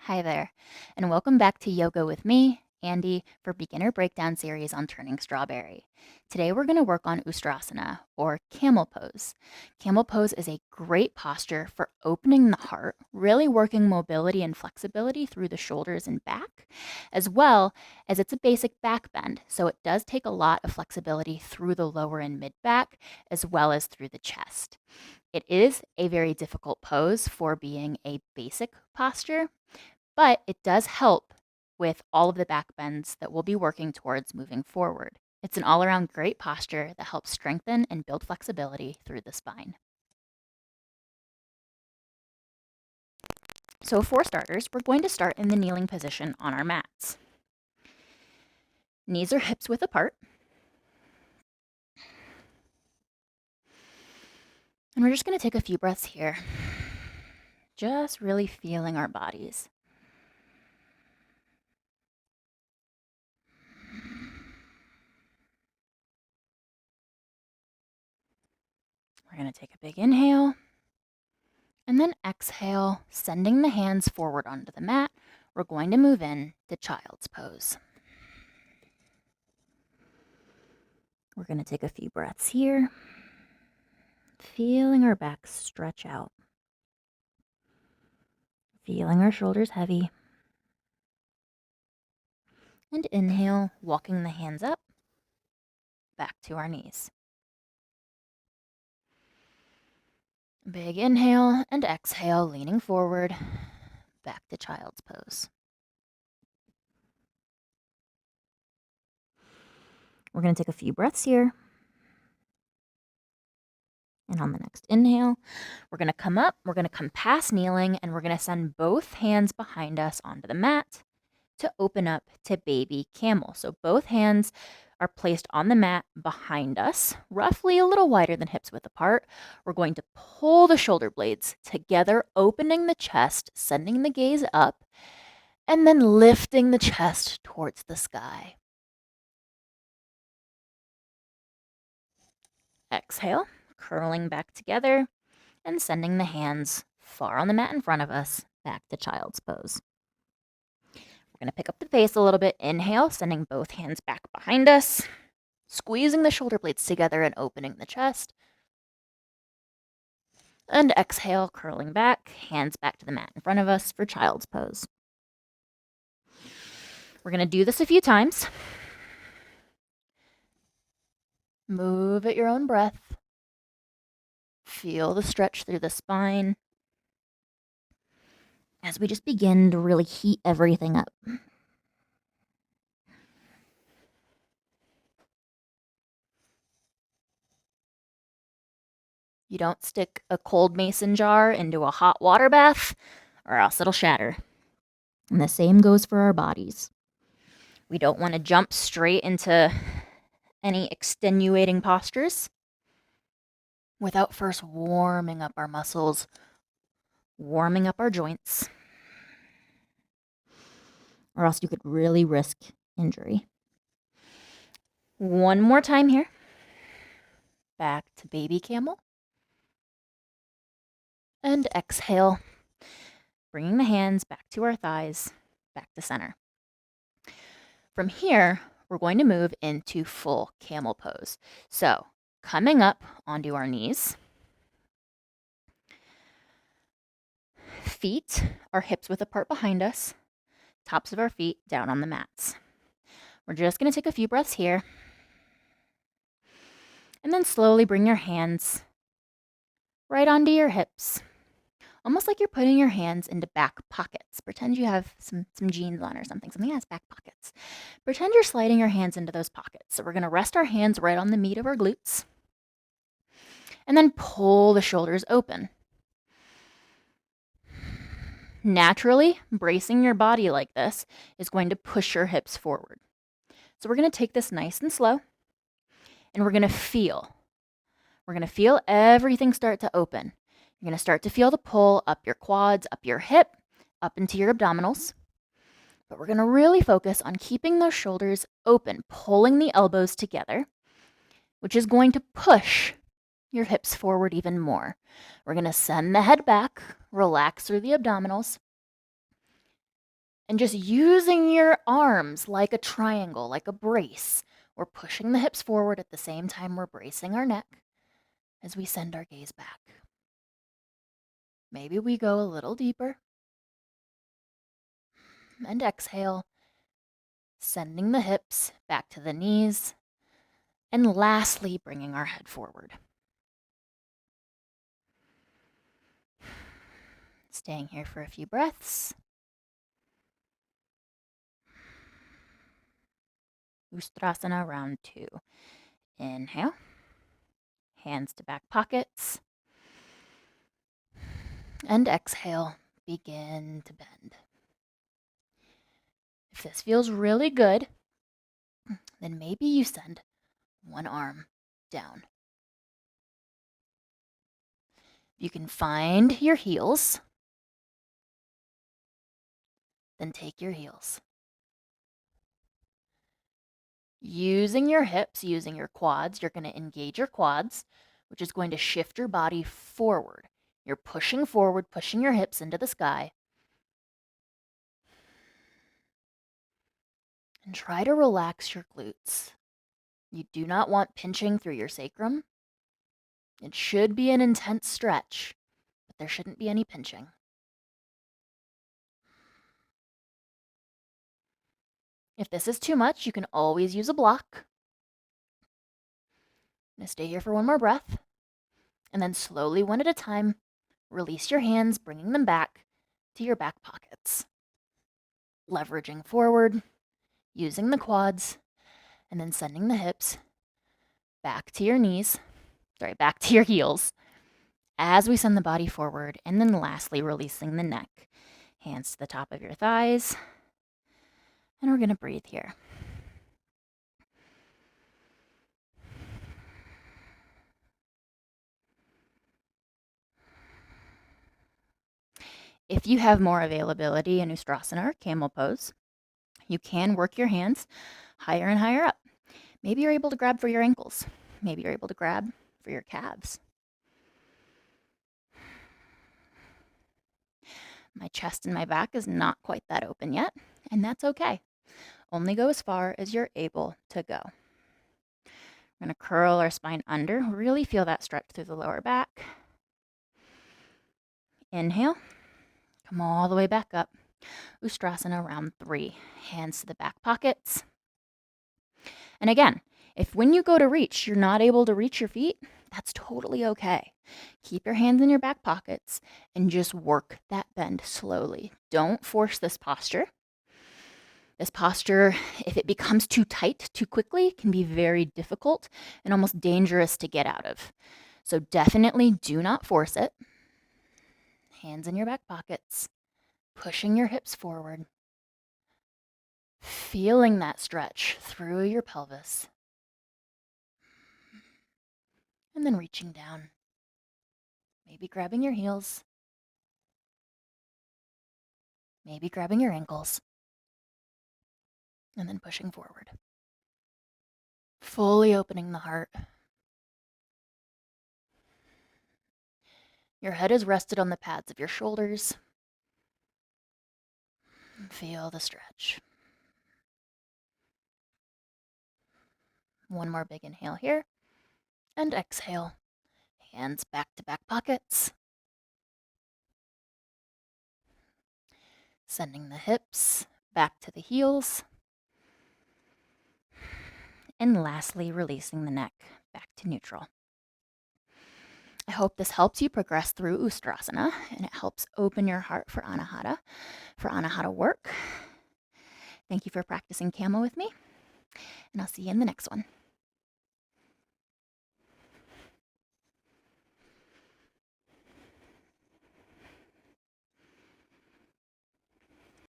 Hi there, and welcome back to Yoga with me, Andy, for Beginner Breakdown series on turning strawberry. Today we're going to work on Ustrasana, or Camel Pose. Camel Pose is a great posture for opening the heart, really working mobility and flexibility through the shoulders and back, as well as it's a basic back bend, so it does take a lot of flexibility through the lower and mid back, as well as through the chest. It is a very difficult pose for being a basic posture, but it does help with all of the back bends that we'll be working towards moving forward. It's an all around great posture that helps strengthen and build flexibility through the spine. So, for starters, we're going to start in the kneeling position on our mats. Knees are hips width apart. And we're just going to take a few breaths here, just really feeling our bodies. We're going to take a big inhale and then exhale, sending the hands forward onto the mat. We're going to move in to child's pose. We're going to take a few breaths here, feeling our back stretch out, feeling our shoulders heavy. And inhale, walking the hands up, back to our knees. Big inhale and exhale, leaning forward, back to child's pose. We're going to take a few breaths here. And on the next inhale, we're going to come up, we're going to come past kneeling, and we're going to send both hands behind us onto the mat to open up to baby camel. So both hands are placed on the mat behind us, roughly a little wider than hips width apart. We're going to pull the shoulder blades together, opening the chest, sending the gaze up, and then lifting the chest towards the sky. Exhale, curling back together and sending the hands far on the mat in front of us, back to child's pose. We're going to pick up the pace a little bit. Inhale, sending both hands back behind us, squeezing the shoulder blades together and opening the chest. And exhale, curling back, hands back to the mat in front of us for child's pose. We're going to do this a few times. Move at your own breath. Feel the stretch through the spine as we just begin to really heat everything up. You don't stick a cold mason jar into a hot water bath, or else it'll shatter. And the same goes for our bodies. We don't want to jump straight into any extenuating postures without first warming up our muscles, warming up our joints, or else you could really risk injury. One more time here. Back to baby camel. And exhale, bringing the hands back to our thighs, back to center. From here, we're going to move into full camel pose. So, coming up onto our knees, feet are hips width apart behind us, tops of our feet down on the mats. We're just going to take a few breaths here, and then slowly bring your hands right onto your hips, almost like you're putting your hands into back pockets. Pretend you have some jeans on or something that has back pockets. Pretend you're sliding your hands into those pockets. So we're going to rest our hands right on the meat of our glutes, and then pull the shoulders open. Naturally, bracing your body like this is going to push your hips forward. So we're going to take this nice and slow, and we're going to feel. We're going to feel everything start to open. You're going to start to feel the pull up your quads, up your hip, up into your abdominals. But we're going to really focus on keeping those shoulders open, pulling the elbows together, which is going to push your hips forward even more. We're going to send the head back, relax through the abdominals, And just using your arms like a triangle, like a brace. We're pushing the hips forward at the same time we're bracing our neck as we send our gaze back. Maybe we go a little deeper. And exhale, sending the hips back to the knees. And lastly, bringing our head forward. Staying here for a few breaths. Ustrasana round 2. Inhale. Hands to back pockets. And exhale, begin to bend. If this feels really good, then maybe you send one arm down. You can find your heels, then take your heels. Using your hips, using your quads, you're going to engage your quads, which is going to shift your body forward. You're pushing forward, pushing your hips into the sky. And try to relax your glutes. You do not want pinching through your sacrum. It should be an intense stretch, but there shouldn't be any pinching. If this is too much, you can always use a block. I'm going to stay here for one more breath. And then slowly, one at a time, release your hands, bringing them back to your back pockets. Leveraging forward, using the quads, and then sending the hips back to your knees, back to your heels as we send the body forward. And then lastly, releasing the neck. Hands to the top of your thighs. And we're going to breathe here. If you have more availability in Ustrasana or Camel Pose, you can work your hands higher and higher up. Maybe you're able to grab for your ankles. Maybe you're able to grab for your calves. My chest and my back is not quite that open yet, and that's okay. Only go as far as you're able to go. We're going to curl our spine under. Really feel that stretch through the lower back. Inhale. Come all the way back up. Ustrasana round 3. Hands to the back pockets. And again, if when you go to reach, you're not able to reach your feet, that's totally okay. Keep your hands in your back pockets and just work that bend slowly. Don't force this posture. This posture, if it becomes too tight too quickly, can be very difficult and almost dangerous to get out of. So definitely do not force it. Hands in your back pockets, pushing your hips forward, feeling that stretch through your pelvis, and then reaching down, maybe grabbing your heels, maybe grabbing your ankles, and then pushing forward. Fully opening the heart. Your head is rested on the pads of your shoulders. Feel the stretch. One more big inhale here. And exhale. Hands back to back pockets. Sending the hips back to the heels. And lastly, releasing the neck back to neutral. I hope this helps you progress through Ustrasana and it helps open your heart for Anahata work. Thank you for practicing Camel with me, and I'll see you in the next one.